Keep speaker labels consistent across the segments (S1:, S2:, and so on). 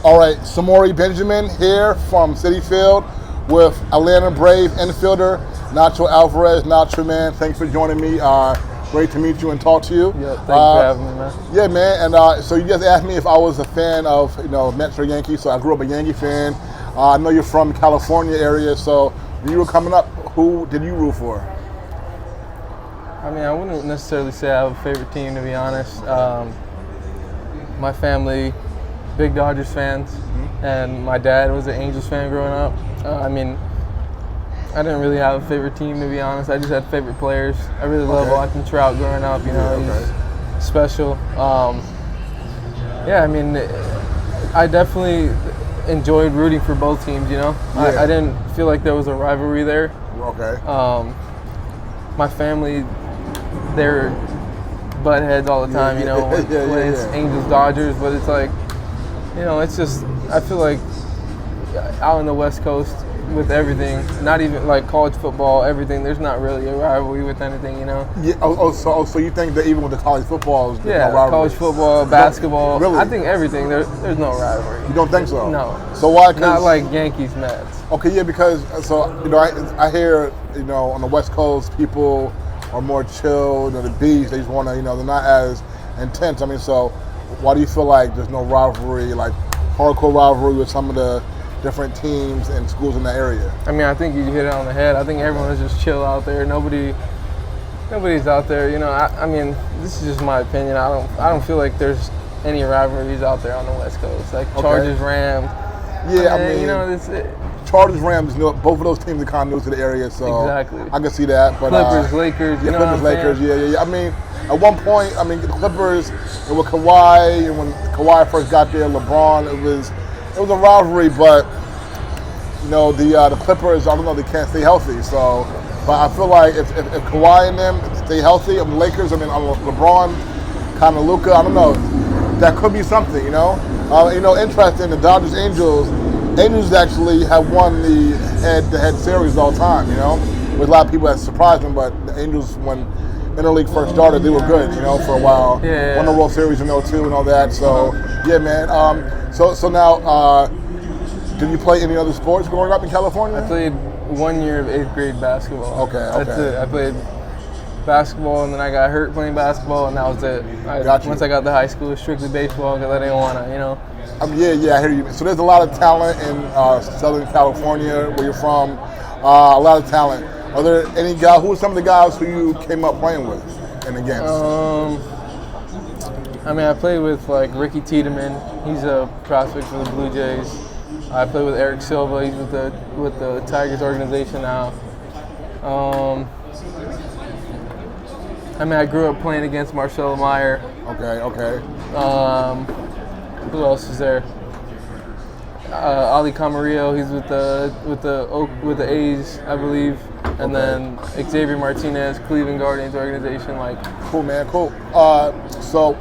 S1: All right, Samori Benjamin here from Citi Field with Atlanta Brave infielder Nacho Alvarez. Nacho, man, thanks for joining me. Great to meet you and talk to you.
S2: Yeah, thank you for having me, man.
S1: Yeah, man, and so you just asked me if I was a fan of, Mets or Yankees, so I grew up a Yankee fan. I know you're from California area, so when you were coming up, who did you root for?
S2: I mean, I wouldn't necessarily say I have a favorite team, to be honest. My family, big Dodgers fans, and my dad was an Angels fan growing up. I mean, I didn't really have a favorite team, to be honest. I just had favorite players. I really love watching Trout growing up. He's special. I mean, I definitely enjoyed rooting for both teams. I didn't feel like there was a rivalry there.
S1: Okay.
S2: My family, they're butt heads all the time. When it's Angels Dodgers, but it's like, it's just, I feel like out on the West Coast with everything, not even like college football, everything, there's not really a rivalry with anything,
S1: Yeah. So you think that even with the college football, there's no rivalry?
S2: College football, basketball,
S1: really?
S2: I think everything, there's no rivalry.
S1: You don't think so?
S2: No.
S1: So why?
S2: Not like Yankees, Mets.
S1: Okay, yeah, because I hear on the West Coast people are more chill. The Bees, they just want to, they're not as intense. I mean, so why do you feel like there's no rivalry, like hardcore rivalry with some of the different teams and schools in the area?
S2: I mean, I think you hit it on the head. I think everyone is just chill out there. Nobody's out there. I mean, this is just my opinion. I don't feel like there's any rivalries out there on the West Coast, like Chargers, Rams.
S1: Yeah,
S2: this
S1: Chargers, Rams. Both of those teams are kind of new to the area, so
S2: exactly.
S1: I can see that. But
S2: Clippers, Lakers.
S1: Clippers, Lakers. Yeah. I mean, at one point, the Clippers, with Kawhi, and when Kawhi first got there, LeBron, it was a rivalry, but the Clippers, I don't know, they can't stay healthy. So, but I feel like if Kawhi and them stay healthy, the Lakers, LeBron, kind of Luka, I don't know, that could be something. Interesting. The Dodgers, Angels actually have won the head-to-head series all time. With a lot of people that surprised them, but the Angels, when Interleague first started, they were good. For a while.
S2: Yeah.
S1: Won the World Series in 2002 and all that. So yeah, man. So now, did you play any other sports growing up in California?
S2: I played 1 year of 8th grade basketball.
S1: Okay.
S2: That's it. I played basketball, and then I got hurt playing basketball, and that was it. Once I got to high school, it was strictly baseball because I didn't want to,
S1: Yeah, I hear you. So there's a lot of talent in Southern California, where you're from. A lot of talent. Are there any guys? Who are some of the guys who you came up playing with and against?
S2: I played with like Ricky Tiedemann. He's a prospect for the Blue Jays. I played with Eric Silva. He's with the Tigers organization now. I grew up playing against Marcelo Meyer.
S1: Okay.
S2: Who else is there? Ali Camarillo. He's with the A's, I believe. And then Xavier Martinez, Cleveland Guardians organization.
S1: Cool, man. Cool. So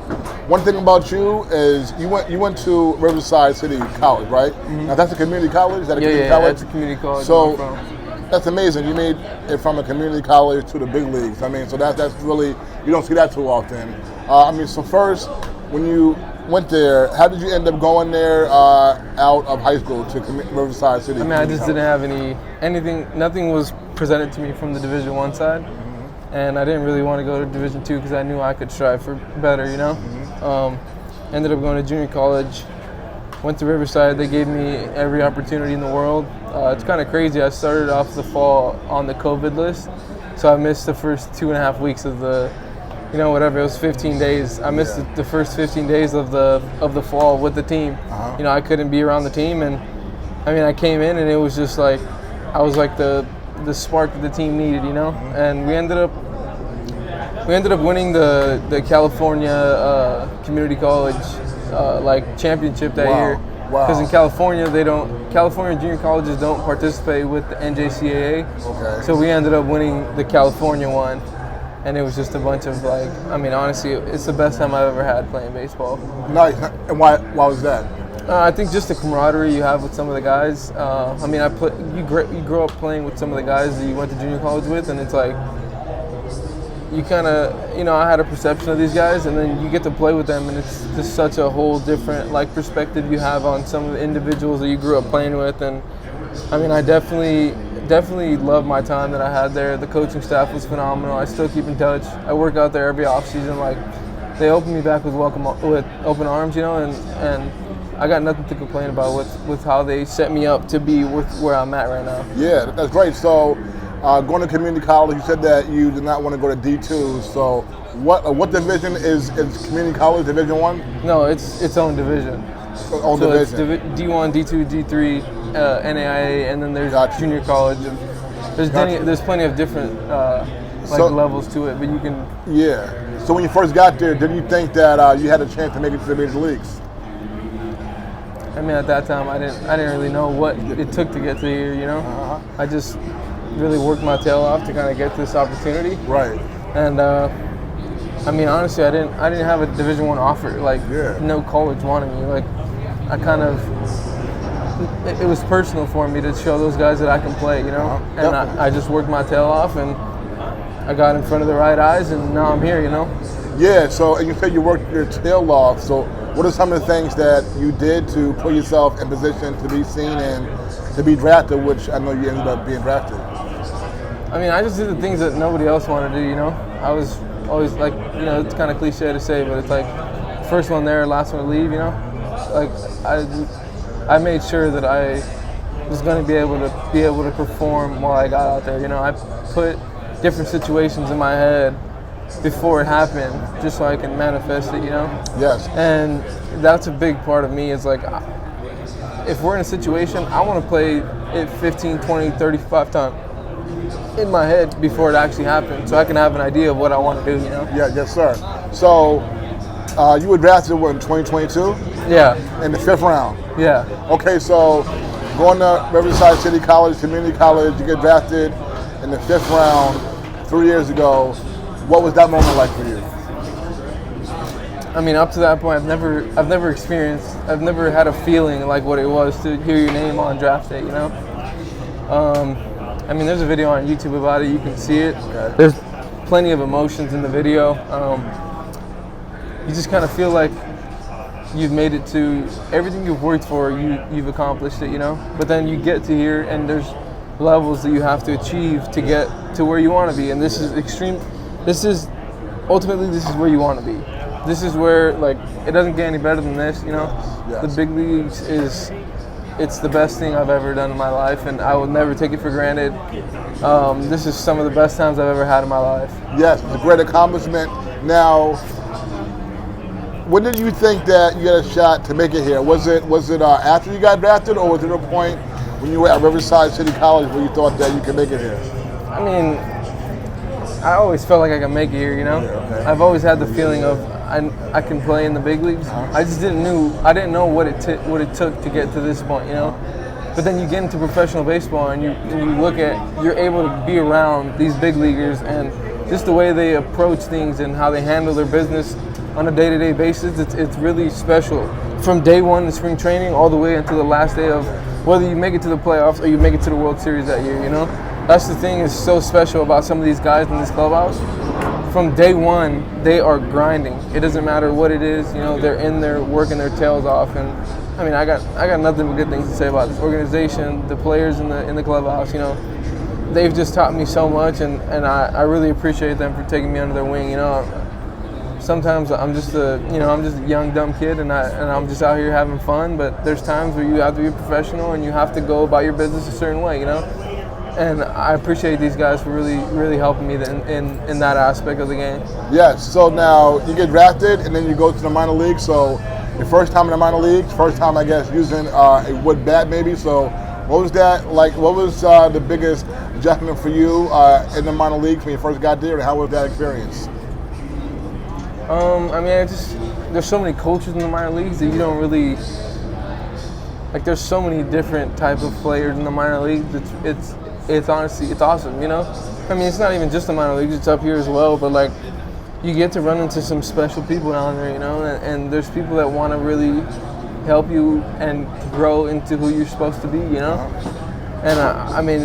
S1: one thing about you is you went to Riverside City College, right? Mm-hmm. Now that's a community college. Is that a community college?
S2: That's a community college.
S1: So that's amazing. You made it from a community college to the big leagues. So that's really, you don't see that too often. So first, when you went there, how did you end up going there out of high school to Riverside City?
S2: I just didn't have anything. Nothing was presented to me from the Division I side, and I didn't really want to go to Division II because I knew I could strive for better. Ended up going to junior college. Went to Riverside. They gave me every opportunity in the world. It's kind of crazy. I started off the fall on the COVID list, so I missed the first 2.5 weeks of the. It was 15 days. I missed the first 15 days of the fall with the team. I couldn't be around the team, and I came in and it was just like I was like the spark that the team needed, And we ended up winning the California Community College championship that year.
S1: Wow.
S2: Because in California California junior colleges don't participate with the NJCAA.
S1: Okay.
S2: So we ended up winning the California one. And it was just a bunch of honestly, it's the best time I've ever had playing baseball.
S1: Nice. And why was that?
S2: I think just the camaraderie you have with some of the guys. You grow up playing with some of the guys that you went to junior college with, and it's like you kind of, I had a perception of these guys, and then you get to play with them, and it's just such a whole different perspective you have on some of the individuals that you grew up playing with. And I mean, I definitely love my time that I had there. The coaching staff was phenomenal. I still keep in touch. I work out there every off season. They open me back with open arms, and I got nothing to complain about with how they set me up to be where I'm at right now.
S1: Yeah, that's great. So, going to community college, you said that you did not want to go to D2. So, what division is community college? Division One?
S2: No, it's its own division.
S1: Division.
S2: It's D1, D2, D3, NAIA, and then there's junior college. And there's plenty of different levels to it, but you can.
S1: Yeah. So when you first got there, did you think that you had a chance to make it to the major leagues?
S2: I mean, at that time, I didn't really know what it took to get to here. I just really worked my tail off to kind of get this opportunity.
S1: Right.
S2: And I mean, honestly, I didn't have a Division I offer. No college wanted me. I kind of. It was personal for me to show those guys that I can play. And I just worked my tail off, and I got in front of the right eyes, and now I'm here.
S1: Yeah. So, and you said you worked your tail off. So, what are some of the things that you did to put yourself in position to be seen and to be drafted, which I know you ended up being drafted?
S2: I mean, I just did the things that nobody else wanted to do, I was always it's kind of cliche to say, but it's first one there, last one to leave, I made sure that I was going to be able to perform while I got out there. I put different situations in my head before it happened, just so I can manifest it,
S1: Yes.
S2: And that's a big part of me is if we're in a situation, I want to play it 15, 20, 35 times in my head before it actually happens, so I can have an idea of what I want to do,
S1: Yeah, yes, sir. So, you were drafted in 2022?
S2: Yeah.
S1: In the 5th round?
S2: Yeah.
S1: Okay, so going to Riverside City College, community college, you get drafted in the 5th round 3 years ago. What was that moment like for you?
S2: I mean, up to that point, I've never had a feeling like what it was to hear your name on draft day, I mean, there's a video on YouTube about it. You can see it.
S1: Okay.
S2: There's plenty of emotions in the video. You just kind of feel like you've made it to everything you've worked for. You've accomplished it, But then you get to here, and there's levels that you have to achieve to get to where you want to be. And this is extreme. Ultimately, this is where you want to be. This is where, it doesn't get any better than this,
S1: Yes.
S2: The big leagues it's the best thing I've ever done in my life, and I will never take it for granted. This is some of the best times I've ever had in my life.
S1: Yes, it's a great accomplishment. Now, when did you think that you had a shot to make it here? Was it after you got drafted, or was it a point when you were at Riverside City College where you thought that you could make it here?
S2: I mean, I always felt like I could make it here,
S1: Yeah, okay.
S2: I've always had the feeling of I can play in the big leagues. I just didn't know what it took to get to this point, But then you get into professional baseball, and you look at, you're able to be around these big leaguers, and just the way they approach things and how they handle their business on a day-to-day basis, it's really special. From day one in spring training all the way until the last day of whether you make it to the playoffs or you make it to the World Series that year, That's the thing is so special about some of these guys in this clubhouse. From day one, they are grinding. It doesn't matter what it is, they're in there working their tails off. And I mean, I got nothing but good things to say about this organization, the players in the clubhouse. They've just taught me so much, and I really appreciate them for taking me under their wing. Sometimes I'm just a young dumb kid, and I'm just out here having fun. But there's times where you have to be a professional, and you have to go about your business a certain way. And I appreciate these guys for really, really helping me in that aspect of the game.
S1: Yes. So now you get drafted, and then you go to the minor leagues. So your first time in the minor leagues, first time, I guess, using a wood bat maybe. So what was that like? What was the biggest adjustment for you in the minor leagues when you first got there, and how was that experience?
S2: I mean, there's so many cultures in the minor leagues that you don't really there's so many different type of players in the minor leagues. It's honestly, it's awesome, I mean, it's not even just the minor leagues, it's up here as well, but you get to run into some special people down there, and there's people that want to really help you and grow into who you're supposed to be, And I mean,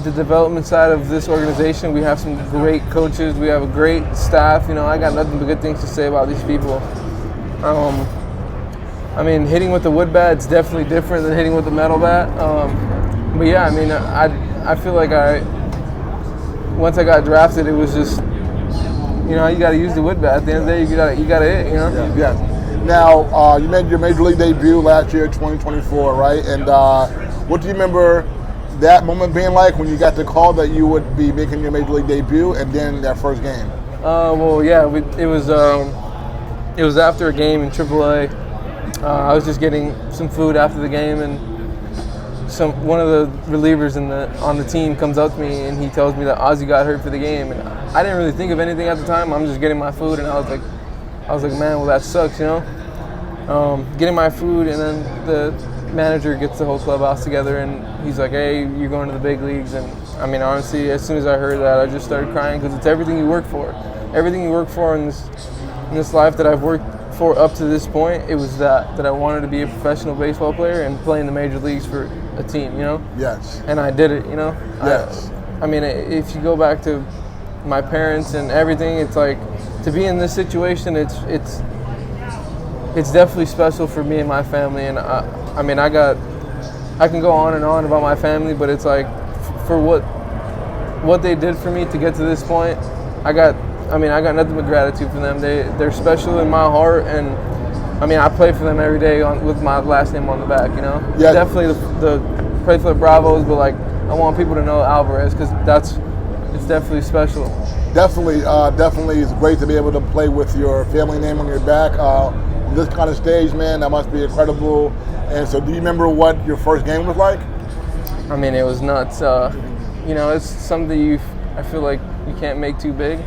S2: the development side of this organization, we have some great coaches. We have a great staff. I got nothing but good things to say about these people. I mean, hitting with the wood bat is definitely different than hitting with the metal bat. But yeah, I mean, I feel like once I got drafted, it was just, you got to use the wood bat. At the end of the day, you got to hit.
S1: Yeah. Now, you made your major league debut last year, 2024, right? And what do you remember that moment being like when you got the call that you would be making your major league debut, and then that first game?
S2: Well, yeah, it was after a game in AAA. I was just getting some food after the game, and one of the relievers on the team comes up to me and he tells me that Ozzy got hurt for the game, and I didn't really think of anything at the time. I'm just getting my food, and I was like, man, well, that sucks, Getting my food, and then the manager gets the whole clubhouse together, and he's like, hey, you're going to the big leagues. And I mean, honestly, as soon as I heard that, I just started crying, because it's everything you work for. Everything you work for in this life that I've worked for up to this point, it was that I wanted to be a professional baseball player and play in the major leagues for a team,
S1: Yes.
S2: And I did it,
S1: Yes.
S2: I mean, if you go back to my parents and everything, it's like, to be in this situation, it's definitely special for me and my family. And I mean, I can go on and on about my family, but it's like, for what they did for me to get to this point, I got nothing but gratitude for them. They're special in my heart, and I mean, I play for them every day with my last name on the back.
S1: Yeah.
S2: Definitely the play for the Bravos, but like, I want people to know Alvarez, because it's definitely special.
S1: Definitely, it's great to be able to play with your family name on your back. On this kind of stage, man, that must be incredible. And so, do you remember what your first game was like?
S2: I mean, it was nuts. It's something I feel like you can't make too big.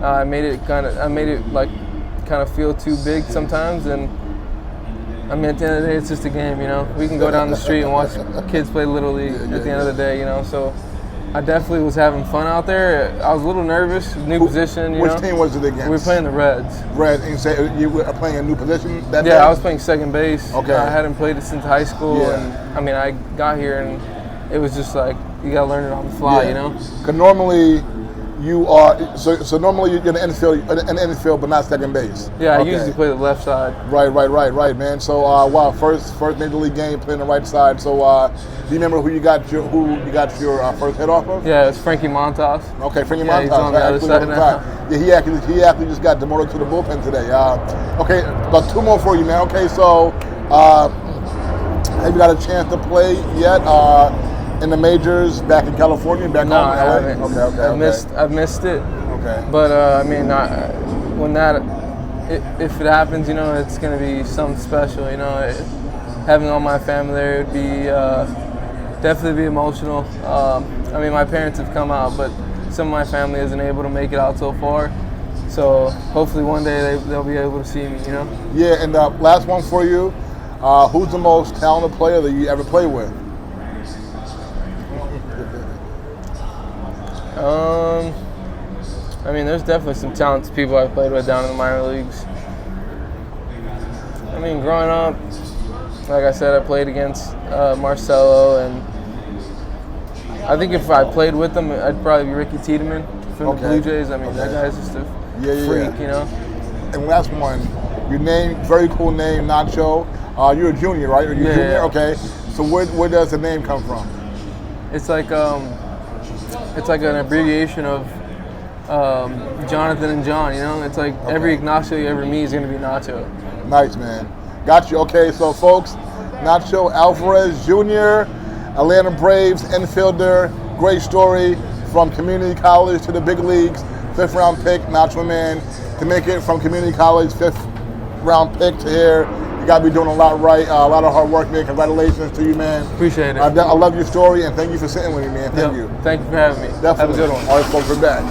S2: I made it kind of feel too big sometimes, and I mean, at the end of the day, it's just a game. We can go down the street and watch kids play Little League at the end of the day. So I definitely was having fun out there. I was a little nervous, new position.
S1: Which team was it against?
S2: We were playing the Reds.
S1: Reds, and you say you were playing a new position that day?
S2: Yeah, I was playing second base.
S1: Okay.
S2: I hadn't played it since high school, and I mean, I got here and it was just like, you gotta learn it on the fly,
S1: Because normally you are so normally you're in the infield, but not second base.
S2: Yeah,
S1: okay.
S2: I usually play the left side.
S1: Right, man. So wow, first major league game playing the right side. So do you remember who you got your first hit off of?
S2: Yeah, it's Frankie Montas.
S1: Okay, Frankie
S2: Montas.
S1: He's
S2: on the other side now.
S1: Yeah, he actually just got demoted to the bullpen today. Okay, about two more for you, man. Okay, so have you got a chance to play yet? In the majors back in California, back home in LA?
S2: I haven't.
S1: Okay.
S2: I've missed it.
S1: Okay.
S2: But I mean, if it happens, it's gonna be something special. Having all my family there, it'd be definitely be emotional. I mean, my parents have come out, but some of my family isn't able to make it out so far. So hopefully one day they'll be able to see me.
S1: Yeah, and last one for you. Who's the most talented player that you ever played with?
S2: I mean, there's definitely some talented people I've played with down in the minor leagues. I mean, growing up, like I said, I played against Marcelo, and I think if I played with them, I'd probably be Ricky Tiedemann from the Blue Jays. I mean, that guy's just a freak,
S1: And last one, your name, very cool name, Nacho. You're a junior, right? Are you a junior?
S2: Yeah.
S1: Okay. So where does the name come from?
S2: It's like an abbreviation of Jonathan and John, It's like every Ignacio you ever meet is going to be Nacho.
S1: Nice, man. Got you. Okay, so folks, Nacho Alvarez Jr., Atlanta Braves infielder, great story from community college to the big leagues, 5th round pick, Nacho, man. To make it from community college, 5th round pick to here, you got to be doing a lot right, a lot of hard work, man. Congratulations to you, man.
S2: Appreciate it.
S1: I love your story, and thank you for sitting with me, man. Thank you.
S2: Thank you for having me.
S1: Definitely.
S2: Have a good one.
S1: All right, folks, we're back.